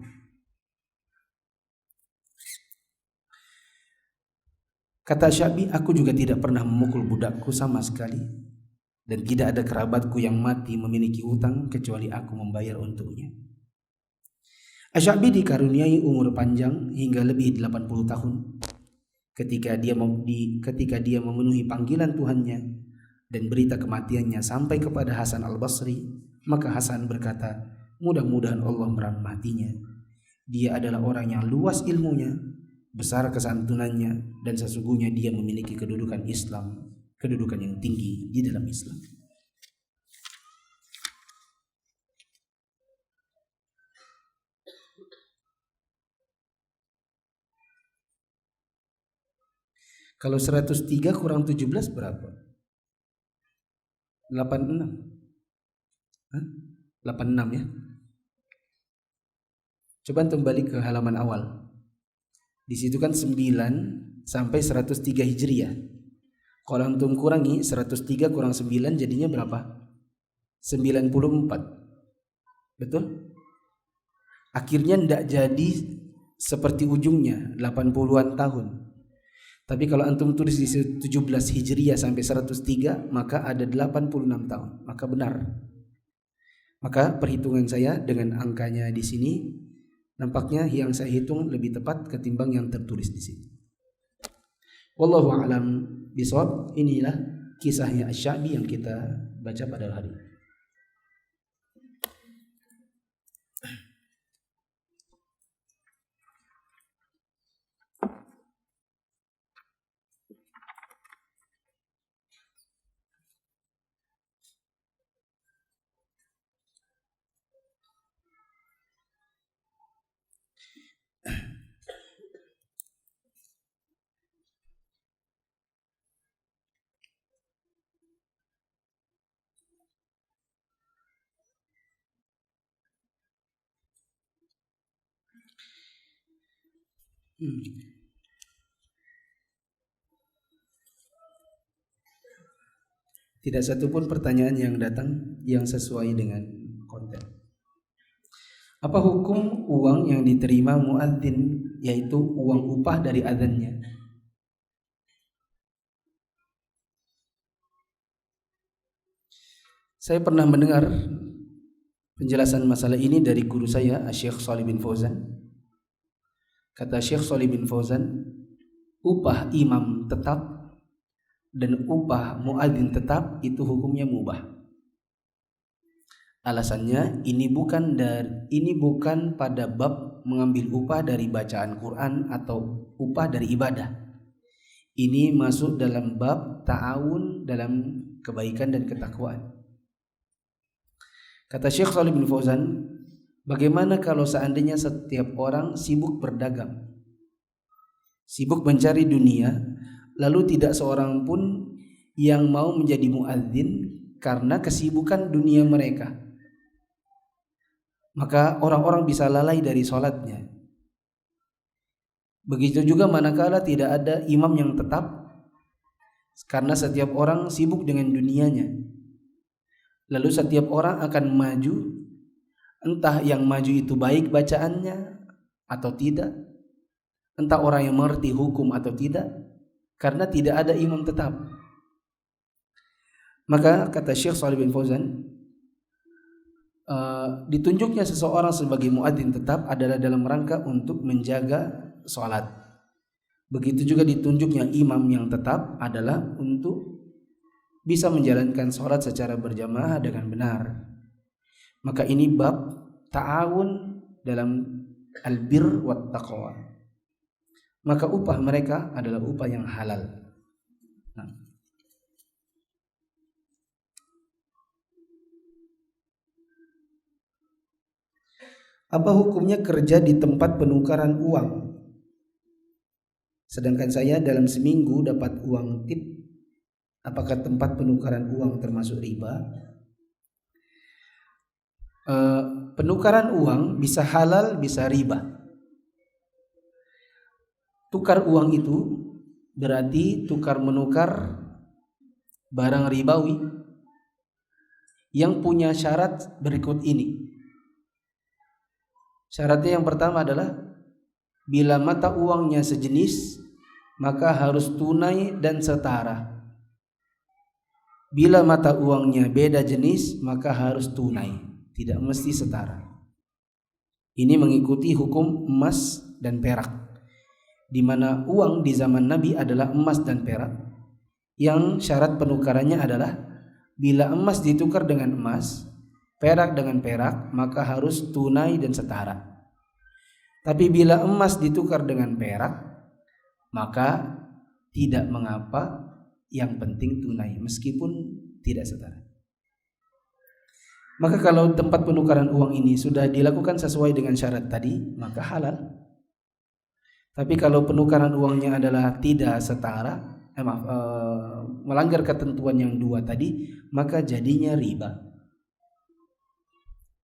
Kata Asy-Sya'bi, "Aku juga tidak pernah memukul budakku sama sekali, dan tidak ada kerabatku yang mati memiliki hutang kecuali aku membayar untuknya." Asy-Sya'bi dikaruniai umur panjang hingga lebih 80 tahun. Ketika dia memenuhi panggilan Tuhannya dan berita kematiannya sampai kepada Hasan al-Basri, maka Hasan berkata, mudah-mudahan Allah merahmatinya. Dia adalah orang yang luas ilmunya, besar kesantunannya, dan sesungguhnya dia memiliki kedudukan Islam, kedudukan yang tinggi di dalam Islam. Kalau 103 kurang 17 berapa? 86. 86 ya. Coba kembali ke halaman awal. Di situ kan 9 sampai 103 Hijriah. Kalau antum kurangi 103 kurang 9 jadinya berapa? 94. Betul? Akhirnya tidak jadi seperti ujungnya 80-an tahun. Tapi kalau antum tulis di 17 Hijriah sampai 103, maka ada 86 tahun. Maka benar. Maka perhitungan saya dengan angkanya di sini, nampaknya yang saya hitung lebih tepat ketimbang yang tertulis di sini. Wallahu a'lam bishawab. Inilah kisahnya Asy-Sya'bi yang kita baca pada hari ini. Tidak satupun pertanyaan yang datang yang sesuai dengan konten. Apa hukum uang yang diterima muadzin, yaitu uang upah dari adzannya? Saya pernah mendengar penjelasan masalah ini dari guru saya, Syekh Shalih bin Fauzan. Kata Syekh Shalih bin Fauzan, upah imam tetap dan upah muadzin tetap itu hukumnya mubah. Alasannya ini bukan pada bab mengambil upah dari bacaan Quran atau upah dari ibadah. Ini masuk dalam bab ta'awun dalam kebaikan dan ketakwaan. Kata Syekh Shalih bin Fauzan, bagaimana kalau seandainya setiap orang sibuk berdagang, sibuk mencari dunia, lalu tidak seorang pun yang mau menjadi muadzin karena kesibukan dunia mereka? Maka orang-orang bisa lalai dari sholatnya. Begitu juga manakala tidak ada imam yang tetap, karena setiap orang sibuk dengan dunianya. Lalu setiap orang akan maju, entah yang maju itu baik bacaannya atau tidak, entah orang yang mengerti hukum atau tidak, karena tidak ada imam tetap. Maka kata Syekh Shalih bin Fauzan, ditunjuknya seseorang sebagai muadzin tetap adalah dalam rangka untuk menjaga sholat. Begitu juga ditunjuknya imam yang tetap adalah untuk bisa menjalankan sholat secara berjamaah dengan benar. Maka ini bab ta'awun dalam albir wat taqwa. Maka upah mereka adalah upah yang halal. Apa hukumnya kerja di tempat penukaran uang? Sedangkan saya dalam seminggu dapat uang tip. Apakah tempat penukaran uang termasuk riba? Penukaran uang bisa halal, bisa riba. Tukar uang itu berarti tukar menukar barang ribawi yang punya syarat berikut ini. Syaratnya yang pertama adalah bila mata uangnya sejenis, maka harus tunai dan setara. Bila mata uangnya beda jenis, maka harus tunai, tidak mesti setara. Ini mengikuti hukum emas dan perak, di mana uang di zaman Nabi adalah emas dan perak, yang syarat penukarannya adalah bila emas ditukar dengan emas, perak dengan perak, maka harus tunai dan setara. Tapi bila emas ditukar dengan perak, maka tidak mengapa, yang penting tunai meskipun tidak setara. Maka kalau tempat penukaran uang ini sudah dilakukan sesuai dengan syarat tadi, maka halal. Tapi kalau penukaran uangnya adalah tidak setara, melanggar ketentuan yang dua tadi, maka jadinya riba.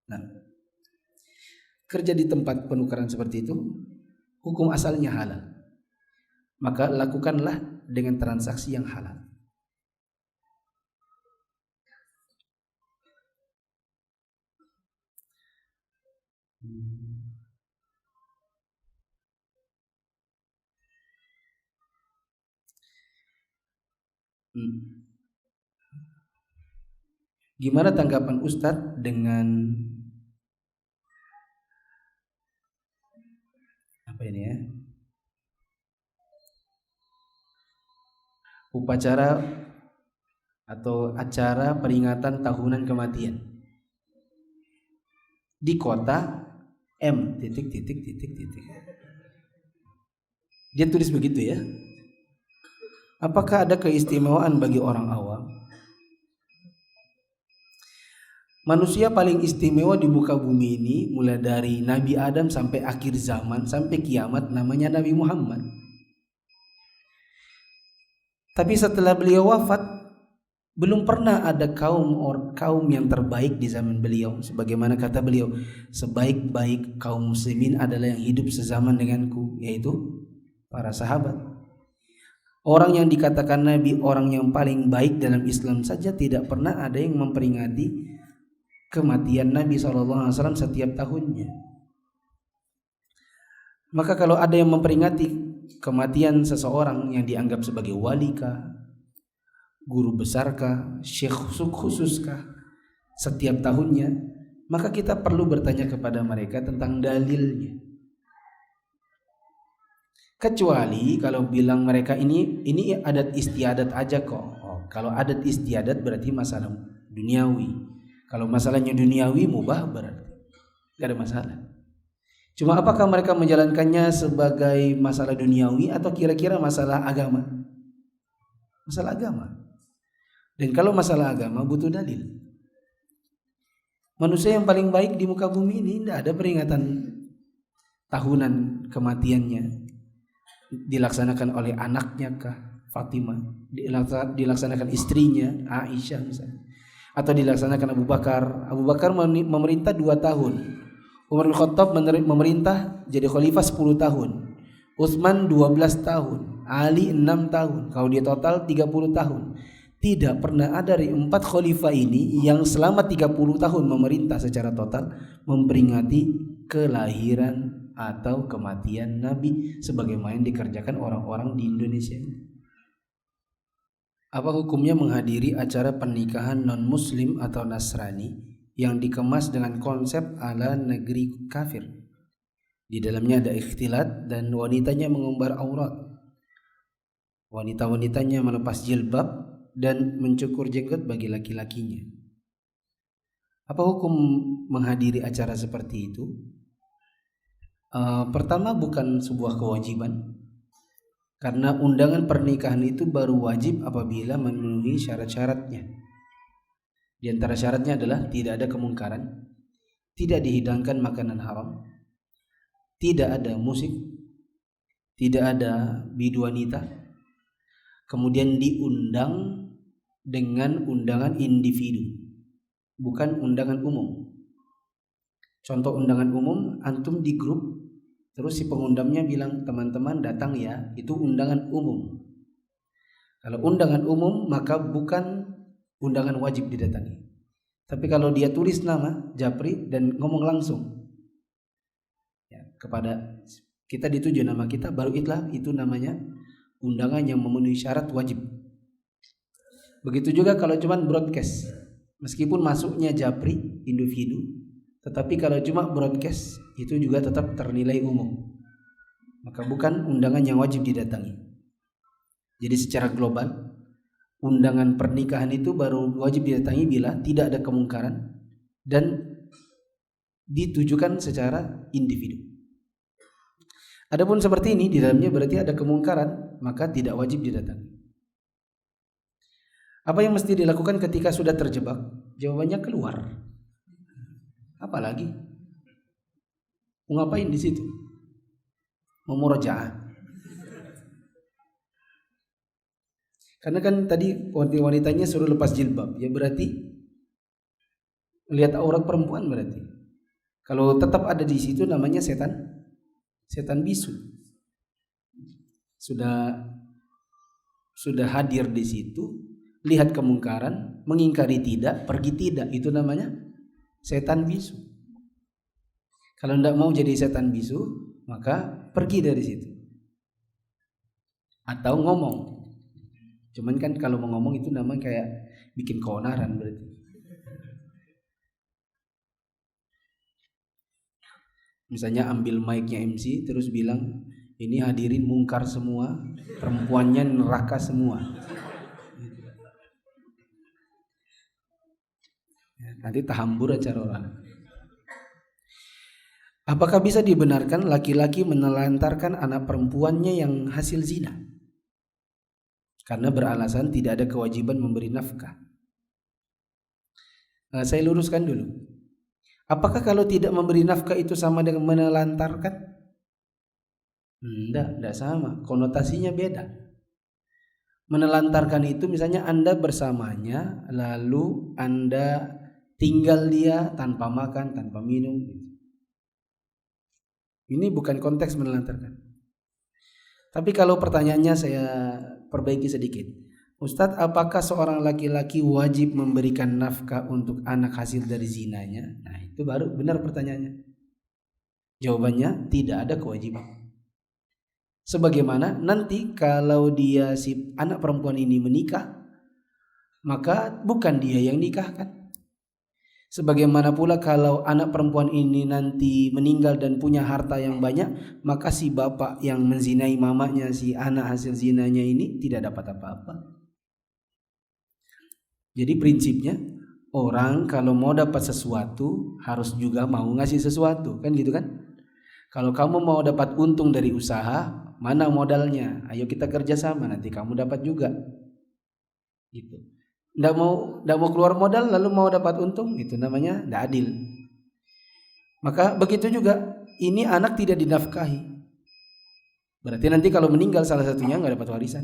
Nah, kerja di tempat penukaran seperti itu, hukum asalnya halal. Maka lakukanlah dengan transaksi yang halal. Gimana tanggapan Ustadz dengan apa ini ya? Upacara atau acara peringatan tahunan kematian di kota M titik. Dia tulis begitu ya. Apakah ada keistimewaan bagi orang awam? Manusia paling istimewa di muka bumi ini mulai dari Nabi Adam sampai akhir zaman, sampai kiamat, namanya Nabi Muhammad. Tapi setelah beliau wafat, belum pernah ada kaum yang terbaik di zaman beliau. Sebagaimana kata beliau, sebaik-baik kaum muslimin adalah yang hidup sezaman denganku, yaitu para sahabat. Orang yang dikatakan Nabi, orang yang paling baik dalam Islam saja, tidak pernah ada yang memperingati kematian Nabi SAW setiap tahunnya. Maka kalau ada yang memperingati kematian seseorang yang dianggap sebagai walikah, guru besarkah, syekh khususkah setiap tahunnya, maka kita perlu bertanya kepada mereka tentang dalilnya. Kecuali kalau bilang mereka ini adat istiadat aja kok. Kalau adat istiadat berarti masalah duniawi. Kalau masalahnya duniawi mubah berarti gak ada masalah. Cuma apakah mereka menjalankannya sebagai masalah duniawi atau kira-kira masalah agama? Masalah agama. Dan kalau masalah agama butuh dalil. Manusia yang paling baik di muka bumi ini tidak ada peringatan tahunan kematiannya dilaksanakan oleh anaknya kah, Fatimah, dilaksanakan istrinya Aisyah misalnya, atau dilaksanakan Abu Bakar. Abu Bakar memerintah 2 tahun. Umar bin Khattab memerintah jadi khalifah 10 tahun. Utsman 12 tahun. Ali 6 tahun. Kalau dia total 30 tahun. Tidak pernah ada dari 4 khalifah ini yang selama 30 tahun memerintah secara total memperingati kelahiran atau kematian Nabi sebagaimana dikerjakan orang-orang di Indonesia ini. Apa hukumnya menghadiri acara pernikahan non-muslim atau Nasrani yang dikemas dengan konsep ala negeri kafir? Di dalamnya ada ikhtilat dan wanitanya mengumbar aurat. Wanita-wanitanya melepas jilbab dan mencukur jenggot bagi laki-lakinya. Apa hukum menghadiri acara seperti itu? Pertama, bukan sebuah kewajiban. Karena undangan pernikahan itu baru wajib apabila memenuhi syarat-syaratnya. Di antara syaratnya adalah tidak ada kemungkaran, tidak dihidangkan makanan haram, tidak ada musik, tidak ada bidu wanita, kemudian diundang dengan undangan individu, bukan undangan umum. Contoh undangan umum, antum di grup, terus si pengundangnya bilang teman-teman datang ya, itu undangan umum. Kalau undangan umum maka bukan undangan wajib didatangi. Tapi kalau dia tulis nama Japri dan ngomong langsung ya, kepada kita dituju nama kita, baru itu namanya undangan yang memenuhi syarat wajib. Begitu juga kalau cuma broadcast, meskipun masuknya Japri individu, tetapi kalau cuma broadcast itu juga tetap ternilai umum. Maka bukan undangan yang wajib didatangi. Jadi secara global undangan pernikahan itu baru wajib didatangi bila tidak ada kemungkaran dan ditujukan secara individu. Adapun seperti ini di dalamnya berarti ada kemungkaran, maka tidak wajib didatangi. Apa yang mesti dilakukan ketika sudah terjebak? Jawabannya keluar. Apalagi? Mau ngapain di situ? Mau murojaah? Karena kan tadi wanitanya suruh lepas jilbab, ya berarti lihat aurat perempuan berarti. Kalau tetap ada di situ namanya setan bisu. Sudah hadir di situ, lihat kemungkaran, mengingkari tidak, pergi tidak, itu namanya setan bisu. Kalau tidak mau jadi setan bisu, maka pergi dari situ. Atau ngomong. Cuman kan kalau mau ngomong itu namanya kayak bikin keonaran berarti. Misalnya ambil mic-nya MC terus bilang, ini hadirin mungkar semua, perempuannya neraka semua. Nanti tahambur acara orang. Apakah bisa dibenarkan laki-laki menelantarkan anak perempuannya yang hasil zina? Karena beralasan tidak ada kewajiban memberi nafkah. Saya luruskan dulu. Apakah kalau tidak memberi nafkah itu sama dengan menelantarkan? Tidak sama. Konotasinya beda. Menelantarkan itu misalnya Anda bersamanya, lalu Anda tinggal dia tanpa makan, tanpa minum. Ini bukan konteks menelantarkan. Tapi kalau pertanyaannya saya perbaiki sedikit. Ustadz, apakah seorang laki-laki wajib memberikan nafkah untuk anak hasil dari zinanya? Nah, itu baru benar pertanyaannya. Jawabannya tidak ada kewajiban. Sebagaimana nanti kalau dia si anak perempuan ini menikah, maka bukan dia yang nikahkan. Sebagaimana pula kalau anak perempuan ini nanti meninggal dan punya harta yang banyak, maka si bapak yang menzinai mamanya, si anak hasil zinanya ini tidak dapat apa-apa. Jadi prinsipnya orang kalau mau dapat sesuatu harus juga mau ngasih sesuatu, kan gitu kan? Kalau kamu mau dapat untung dari usaha, mana modalnya? Ayo kita kerjasama, nanti kamu dapat juga. Gitu. Nggak mau keluar modal lalu mau dapat untung, itu namanya nggak adil. Maka begitu juga ini anak tidak dinafkahi. Berarti nanti kalau meninggal salah satunya nggak dapat warisan.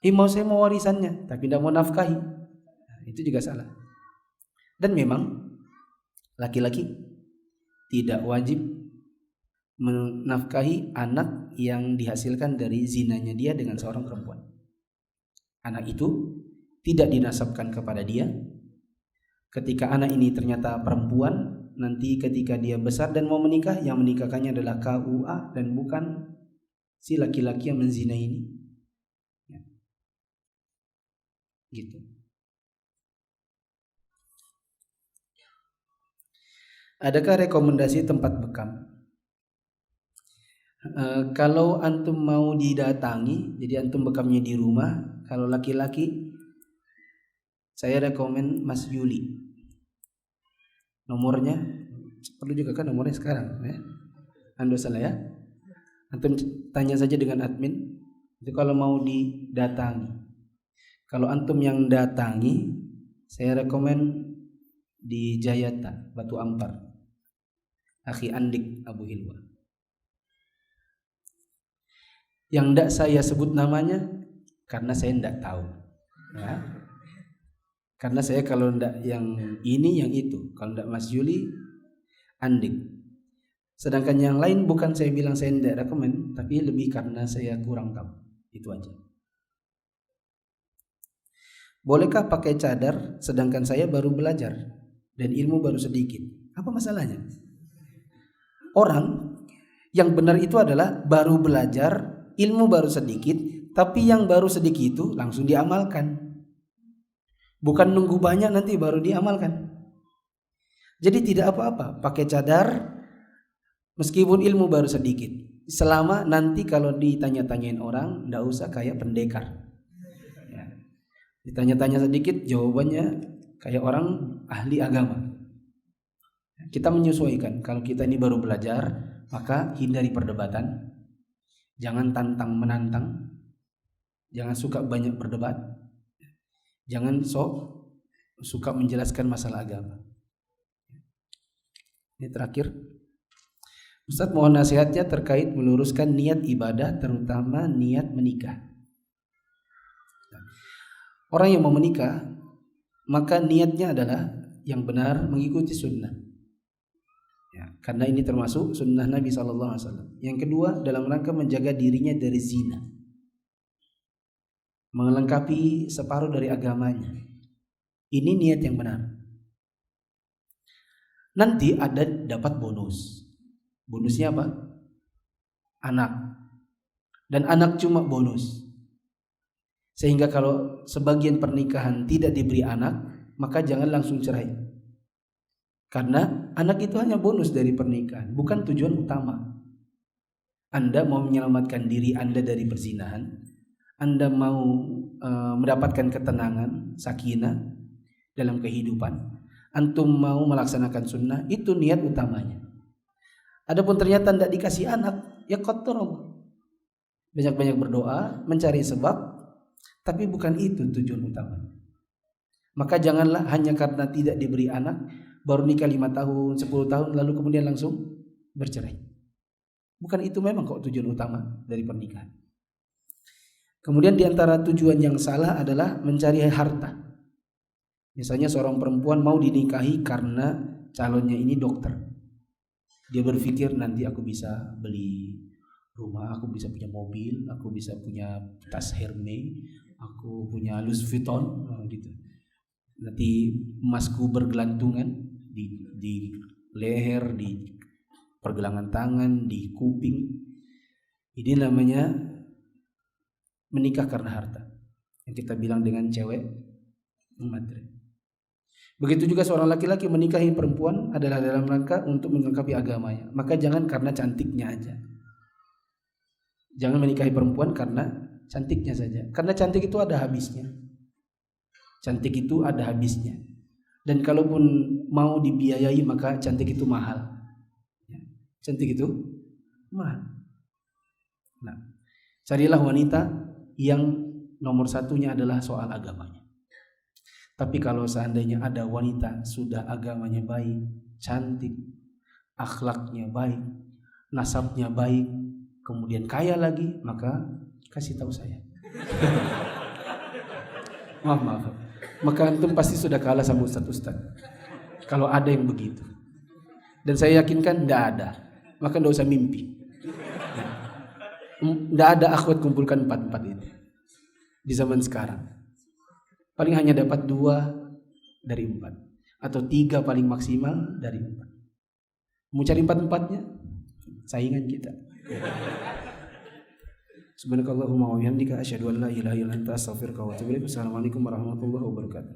Saya mau warisannya, tapi tidak mau nafkahi. Nah, itu juga salah. Dan memang laki-laki tidak wajib menafkahi anak yang dihasilkan dari zinanya dia dengan seorang perempuan. Anak itu tidak dinasabkan kepada dia. Ketika anak ini ternyata perempuan, nanti ketika dia besar dan mau menikah, yang menikahkannya adalah KUA dan bukan si laki-laki yang menzinai ini. Gitu. Adakah rekomendasi tempat bekam? Kalau antum mau didatangi, jadi antum bekamnya di rumah. Kalau laki-laki, saya rekomen Mas Yuli. Nomornya perlu juga kan nomornya sekarang, ya? Anda salah ya? Antum tanya saja dengan admin. Itu kalau mau didatangi. Kalau antum yang datangi, saya rekomen di Jayata, Batu Ampar, Akhi Andik Abu Hilwa. Yang tidak saya sebut namanya karena saya tidak tahu, ya. Karena saya kalau tidak yang ini yang itu, kalau tidak Mas Yuli, Andik. Sedangkan yang lain bukan saya bilang saya tidak rekomen, tapi lebih karena saya kurang tahu. Itu aja. Bolehkah pakai cadar sedangkan saya baru belajar dan ilmu baru sedikit? Apa masalahnya? Orang yang benar itu adalah baru belajar, ilmu baru sedikit, tapi yang baru sedikit itu langsung diamalkan. Bukan nunggu banyak nanti baru diamalkan. Jadi tidak apa-apa pakai cadar meskipun ilmu baru sedikit. Selama nanti kalau ditanya-tanyain orang, tidak usah kayak pendekar. Ditanya-tanya sedikit jawabannya kayak orang ahli agama. Kita menyesuaikan. Kalau kita ini baru belajar, maka hindari perdebatan. Jangan tantang menantang. Jangan suka banyak berdebat. Jangan suka menjelaskan masalah agama. Ini terakhir. Ustaz mohon nasihatnya terkait meluruskan niat ibadah, terutama niat menikah. Orang yang mau menikah, maka niatnya adalah yang benar mengikuti sunnah. Ya, karena ini termasuk sunnah Nabi SAW. Yang kedua, dalam rangka menjaga dirinya dari zina, melengkapi separuh dari agamanya. Ini niat yang benar. Nanti ada dapat bonus. Bonusnya apa? Anak. Dan anak cuma bonus. Sehingga kalau sebagian pernikahan tidak diberi anak, maka jangan langsung cerai. Karena anak itu hanya bonus dari pernikahan, bukan tujuan utama. Anda mau menyelamatkan diri Anda dari perzinahan, Anda mau mendapatkan ketenangan, sakinah dalam kehidupan, antum mau melaksanakan sunnah, itu niat utamanya. Adapun ternyata tidak dikasih anak, ya kotor Allah. Banyak-banyak berdoa, mencari sebab, tapi bukan itu tujuan utama. Maka janganlah hanya karena tidak diberi anak, baru nikah 5 tahun, 10 tahun, lalu kemudian langsung bercerai. Bukan itu memang kok tujuan utama dari pernikahan. Kemudian diantara tujuan yang salah adalah mencari harta. Misalnya seorang perempuan mau dinikahi karena calonnya ini dokter. Dia berpikir nanti aku bisa beli rumah, aku bisa punya mobil, aku bisa punya tas Hermes, aku punya Louis Vuitton, gitu. Nanti emasku bergelantungan di leher, di pergelangan tangan, di kuping. Ini namanya menikah karena harta. Yang kita bilang dengan cewek matre. Begitu juga seorang laki-laki menikahi perempuan adalah dalam rangka untuk melengkapi agamanya. Maka jangan karena cantiknya aja. Jangan menikahi perempuan karena cantiknya saja. Karena cantik itu ada habisnya. Cantik itu ada habisnya. Dan kalaupun mau dibiayai maka cantik itu mahal. Cantik itu mahal. Nah, carilah wanita yang nomor satunya adalah soal agamanya. Tapi kalau seandainya ada wanita sudah agamanya baik, cantik, akhlaknya baik, nasabnya baik, kemudian kaya lagi, maka kasih tahu saya. Maaf. Maka antum pasti sudah kalah sama ustaz-ustaz. Kalau ada yang begitu. Dan saya yakinkan tidak ada. Maka tidak usah mimpi. Tidak ada akhwat kumpulkan 4 itu di zaman sekarang. Paling hanya dapat 2 dari 4 atau 3 paling maksimal dari 4. Mau cari 4-4-nya, saingan kita. Subhanakallahumma wa bihamdika asyhadu an la ilaha illa anta astaghfiruka wa atubu ilaik. Assalamualaikum warahmatullahi wabarakatuh.